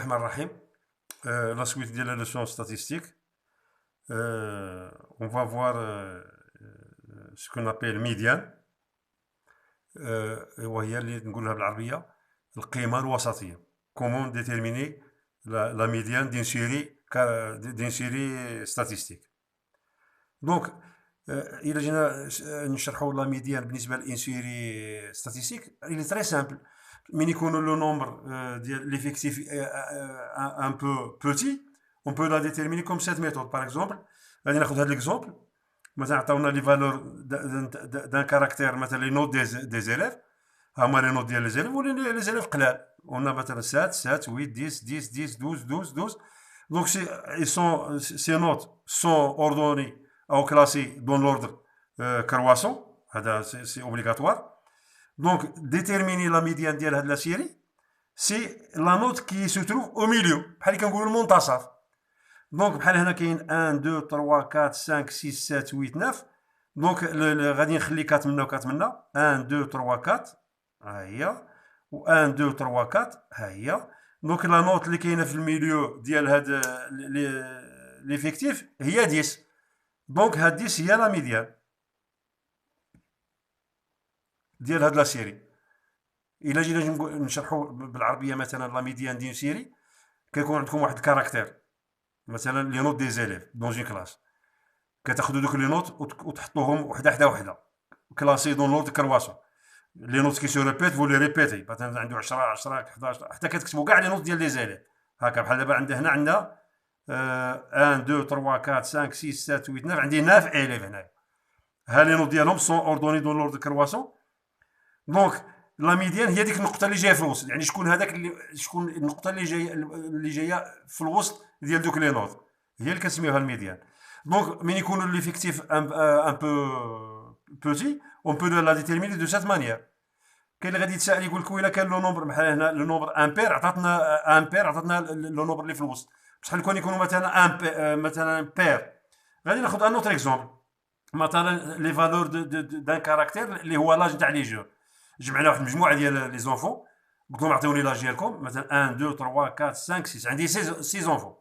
الرحمن الرحيم. La suite de la leçon statistique. On va voir ce qu'on appelle médiان. وهي اللي نقولها بالعربية القيمة الوسطية. Comment déterminer la médiane d'une série statistique. Donc إلا جينا نشرحوا لا ميديان بالنسبة لإن سيري ستاتيستيك il est très simple. من يكون لو نومبر ديال ليفيكتيف ان بو بوتي on peut la déterminer comme cette méthode. Par exemple غادي ناخذ هذا ليكزومبل. مثلا عطاونا لي فالور دان كاركتير، مثلا لي نوت دي زيليف. هما لي نوت ديال لي زيليف ولا لي زيليف قلال. قلنا مثلا 7 7 8 10 10 10 12 12 12. Donc ces notes sont ordonnées ou classées dans l'ordre croissant. C'est obligatoire. Donc, déterminer la médiane de la série, c'est la note qui se trouve au milieu. بحال كنقولوا المنتصف. Donc, بحال هنا كاين 1 2 3 4 5 6 7 8 9. Donc, غادي نخلي 4 منا و 4 منا. 1 2 3 4 ها هي، و 1 2 3 4 ها هي. دونك لا نوت اللي كاينه في الميليو ديال هاد ليفيكتيف هي 10. دونك هاد 10 هي لا ميديان ديال هاد لا سيري. الا جينا نشرحوا بالعربيه مثلا لا ميديان دين سيري، كيكون عندكم واحد الكاركتير، مثلا لي نوت دي زيليف دون جي كلاس. كتاخذوا دوك لي نوت وتحطوهم وحده حدا وحده كلاسي دون لورد كرواسون. لي نوت كي سو ريبيت فو لي ريبيتي. مثلا عنده 10 10 11 حتى كتكتبوا كاع لي نوت ديال لي زيليف هكا. بحال دابا عندنا هنا عندنا 1 2 3 4 5 6 7 8 9. عندي 9 اليف هنايا. ها لي نوت ديالهم سون اوردوني دون لورد كرواسون. دونك لا ميديان هي ديك النقطه اللي جايه في الوسط. يعني شكون هذاك شكون النقطه اللي جايه في الوسط ديال دوك لي نوت، هي اللي كنسميوها الميديان. دونك من يكونوا ليفيكتيف ان بو بوتي اون بو لا ديتيرميني دو سات مانيير. كاين اللي غادي يتسائل يقول لك ويلا كان لو نومبر بحال هنا لو نومبر امبير عطاتنا لو نومبر اللي في الوسط. بصح كون يكونوا مثلا مثلا بير. غادي ناخذ ان اوتر اكزومبل. مثلا لي فالور دان كاركتير اللي هو لاج تاع لي جو. جمعنا واحد المجموعه ديال لي زونفون، قلت لهم عطيوني لاج ديالكم. مثلا 1 2 3 4 5 6. عندي 6 زونفون.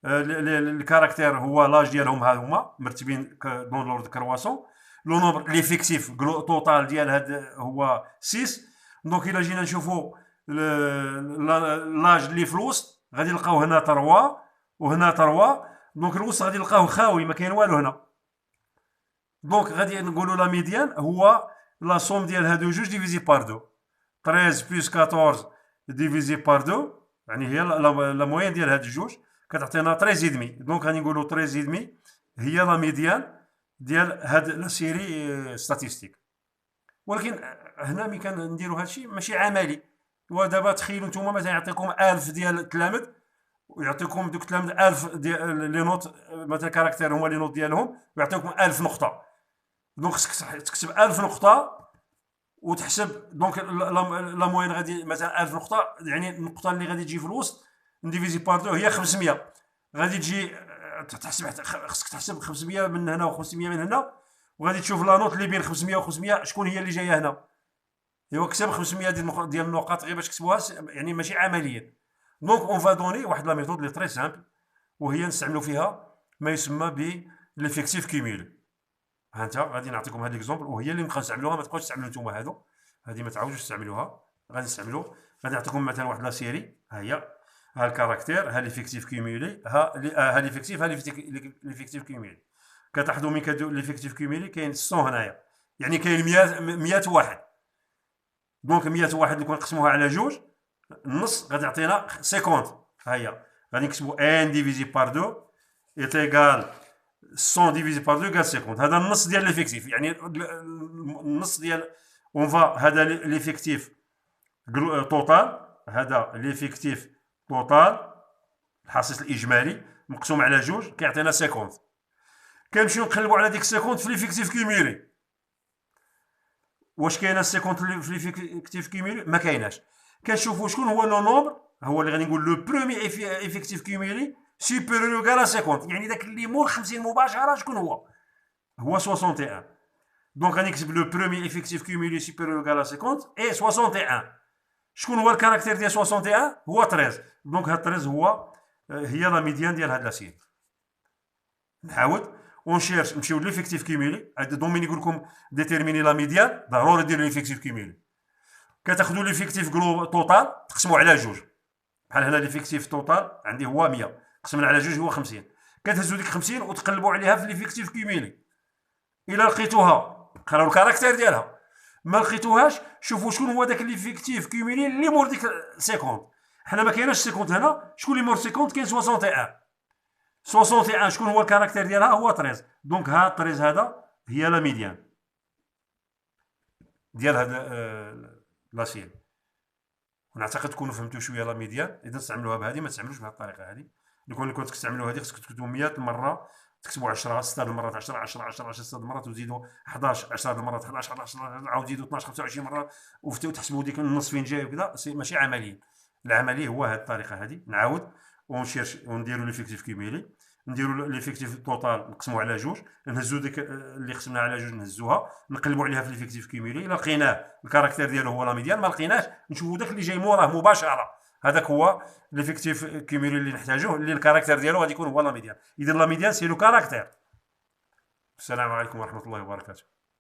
الكاركتير هو لاج ديالهم ها هما مرتبين دون لورد كرواسون. لو نومبر ليفيكتيف توتال ديال هاد هو 6. دونك الا جينا نشوفوا لاج اللي في الوسط غادي نلقاو هنا 3 وهنا 3. دونك الوسط غادي نلقاوه خاوي، ما كاين والو هنا. دونك غادي نقولوا لا ميديان هو لا سوم ديال هادو جوج ديفيزي بار 2. 13 بلس 14 ديفيزي بار 2 يعني هي لا موين ديال هاد الجوج كتعطينا 13 دمي. دونك غادي نقولوا 13 دمي هي لا ميديان ديال هاد لا سيري ستاتيستيك. ولكن هنا ملي كنديروا هادشي ماشي عملي. ودابا تخيلوا نتوما مثلا يعطيكم 1000 ديال التلامذ، ويعطيكم دوك التلامذ 1000 ديال لي نوت، مثلا كاركتير هما لي نوت ديالهم، ويعطيكم 1000 نقطه. دونك خصك تكتب 1000 نقطه وتحسب. دونك لا موين غادي مثلا 1000 نقطه، يعني النقطه اللي غادي تجي في الوسط نديفيزي بار 2 هي 500. غادي تجي تحسب، خصك تحسب 500 من هنا و500 من هنا، وغادي تشوف لا نوت اللي بين 500 و500 شكون هي اللي جايه هنا. ايوا كتب 500 ديال النقاط غير باش تكتبوها، يعني ماشي عمليا. دونك اون فا دوني واحد لا ميثود اللي تري سامبل، وهي نستعملوا فيها ما يسمى ب ليفيكتيف كيميل. ها انت غادي نعطيكم هاد ليكزومبل، وهي اللي نبقاو نستعملوها. ما تبقاوش تستعملوا نتوما هادو، هادي ما تعاودوش تستعملوها. غادي نستعملوا، غادي نعطيكم مثلا واحد لا سيري. ها هي، ها الكاركتير، ها ليفيكتيف كيميلي، ها ليفيكتيف، ها ليفيكتيف كيميلي. كتلاحظوا ملي كديروا ليفيكتيف كيميلي كاين 100 هنايا، يعني كاين 100 واحد. دونك 100 واحد اللي كنقسموها على جوج، النص غادي يعطينا 50. ها هي غادي نكتبوا ان ديفيزي بار 2 est égal 100 divisé par 2 égale 50. هذا النص ديال ليفيكتيف، يعني النص ديال اون فا. هذا ليفيكتيف توتال، هذا ليفيكتيف توتال الحصيص الاجمالي مقسوم على جوج كيعطينا 50. كنمشيو نقلبوا على ديك 50 في ليفيكتيف كيميلي. واش كاينه 50 في ليفيكتيف كيميلي؟ ما كايناش. كنشوفوا شكون هو لو نومبر، هو اللي غادي نقول لو بروميي ايفيكتيف كيميلي سوبيريور على 50، يعني داك اللي مول 50 مباشره شكون هو؟ هو 61. دونك غادي نكتب لو بروميي ايفيكتيف كيميلي سوبيريور على 50 اي 61. شكون هو الكاركتير ديال 61؟ هو 13. دونك هاد 13 هو هي لا ميديان ديال هاد لاسيت. نعاود ونشيرش نمشيو ليفيكتيف كيميلي. دومين يقول لكم ديتيرميني لا ميديان، ضروري دير ليفيكتيف كيميلي. كتاخذوا ليفيكتيف جلو توتال تقسموا على جوج. بحال هنا ليفيكتيف توتال عندي هو 100 قسمنا على جوج هو 50. كتهزوا ديك 50 وتقلبوا عليها في ليفيكتيف كيميلي. الا لقيتوها قراو الكاركتير ديالها، ما لقيتوهاش شوفوا شكون هو داك ليفيكتيف كيميلي اللي مور ديك 50. حنا ما كايناش 50 هنا، شكون اللي مور 50؟ كاين 61. 61 شكون هو الكاركتير ديالها؟ هو 13. دونك ها 13 هذا هي لا ميديان ديال هاد لاسيل. ونعتقد تكونوا فهمتوا شويه لا ميديان. اذا تستعملوها بهذه ما تستعملوش بهذه الطريقه هذه. لو كنت تستعملوا هذه خصك تكتبوا 100 مره، تكتبوا 10 6 المرات 10 10 10 10 6 المرات وتزيدوا 11 10 المرات 11 11 عاود تزيدوا 12 25 مره وتحسبوا ديك النص فين جاي وكذا. ماشي عملي. العملي هو هذه الطريقه هذه. نعاود ونشيرش ونديروا ليفيكتيف كيميلي، نديروا ليفيكتيف توتال نقسموه على جوج، نهزوا ديك اللي قسمناها على جوج نهزوها نقلبوا عليها في ليفيكتيف كيميلي. الا لقيناه الكاركتير ديالو هو لا ميديان، ما لقيناش نشوفوا داك اللي جاي موراه مباشره. هذاك هو ليفيكتيف كيميلي اللي نحتاجوه، اللي الكاركتير ديالو غادي يكون هو لا ميديان. اذا لا ميديان سي لو كاركتير. السلام عليكم ورحمه الله وبركاته.